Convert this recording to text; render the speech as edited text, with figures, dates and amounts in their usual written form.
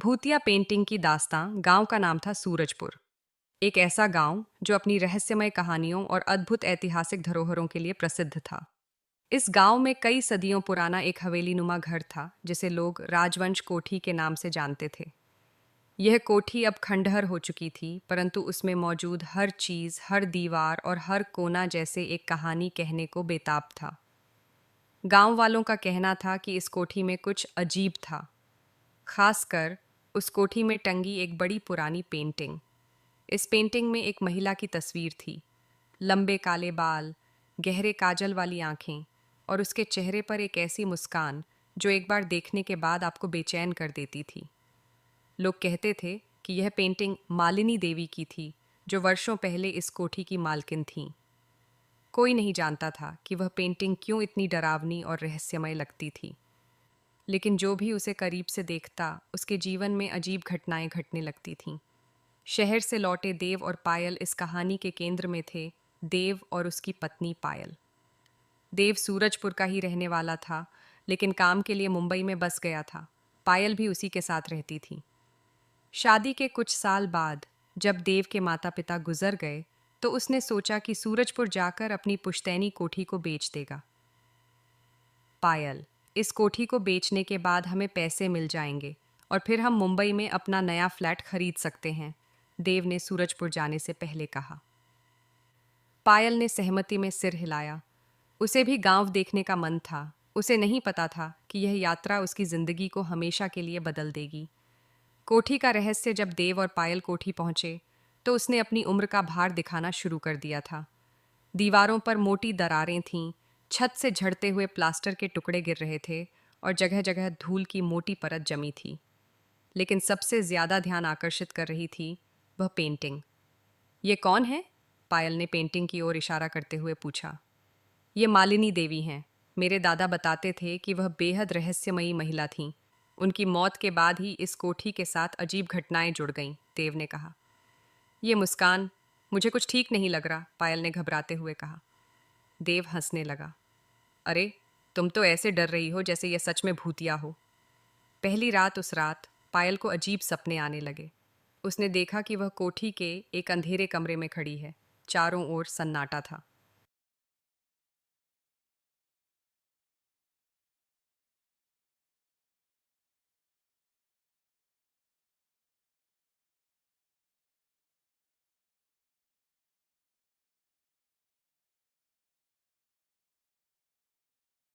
भूतिया पेंटिंग की दास्तां गांव का नाम था सूरजपुर। एक ऐसा गांव जो अपनी रहस्यमय कहानियों और अद्भुत ऐतिहासिक धरोहरों के लिए प्रसिद्ध था। इस गांव में कई सदियों पुराना एक हवेलीनुमा घर था जिसे लोग राजवंश कोठी के नाम से जानते थे। यह कोठी अब खंडहर हो चुकी थी, परंतु उसमें मौजूद हर चीज, हर दीवार और हर कोना जैसे एक कहानी कहने को बेताब था। गांव वालों का कहना था कि इस कोठी में कुछ अजीब था, खासकर उस कोठी में टंगी एक बड़ी पुरानी पेंटिंग। इस पेंटिंग में एक महिला की तस्वीर थी। लंबे काले बाल, गहरे काजल वाली आंखें और उसके चेहरे पर एक ऐसी मुस्कान जो एक बार देखने के बाद आपको बेचैन कर देती थी। लोग कहते थे कि यह पेंटिंग मालिनी देवी की थी, जो वर्षों पहले इस कोठी की मालकिन थीं। कोई नहीं जानता था कि वह पेंटिंग क्यों इतनी डरावनी और रहस्यमय लगती थी, लेकिन जो भी उसे करीब से देखता उसके जीवन में अजीब घटनाएं घटने लगती थीं। शहर से लौटे देव और पायल इस कहानी के केंद्र में थे। देव और उसकी पत्नी पायल। देव सूरजपुर का ही रहने वाला था, लेकिन काम के लिए मुंबई में बस गया था। पायल भी उसी के साथ रहती थी। शादी के कुछ साल बाद जब देव के माता पिता गुजर गए, तो उसने सोचा कि सूरजपुर जाकर अपनी पुश्तैनी कोठी को बेच देगा। पायल, इस कोठी को बेचने के बाद हमें पैसे मिल जाएंगे और फिर हम मुंबई में अपना नया फ्लैट खरीद सकते हैं, देव ने सूरजपुर जाने से पहले कहा। पायल ने सहमति में सिर हिलाया। उसे भी गांव देखने का मन था। उसे नहीं पता था कि यह यात्रा उसकी जिंदगी को हमेशा के लिए बदल देगी। कोठी का रहस्य जब देव और पायल कोठी पहुंचे, तो उसने अपनी उम्र का भार दिखाना शुरू कर दिया था। दीवारों पर मोटी दरारें थीं, छत से झड़ते हुए प्लास्टर के टुकड़े गिर रहे थे और जगह जगह धूल की मोटी परत जमी थी। लेकिन सबसे ज्यादा ध्यान आकर्षित कर रही थी वह पेंटिंग। ये कौन है? पायल ने पेंटिंग की ओर इशारा करते हुए पूछा। ये मालिनी देवी हैं। मेरे दादा बताते थे कि वह बेहद रहस्यमयी महिला थीं। उनकी मौत के बाद ही इस कोठी के साथ अजीब घटनाएं जुड़ गईं, देव ने कहा। ये मुस्कान, मुझे कुछ ठीक नहीं लग रहा, पायल ने घबराते हुए कहा। देव हंसने लगा। अरे, तुम तो ऐसे डर रही हो जैसे यह सच में भूतिया हो। पहली रात उस रात पायल को अजीब सपने आने लगे। उसने देखा कि वह कोठी के एक अंधेरे कमरे में खड़ी है। चारों ओर सन्नाटा था।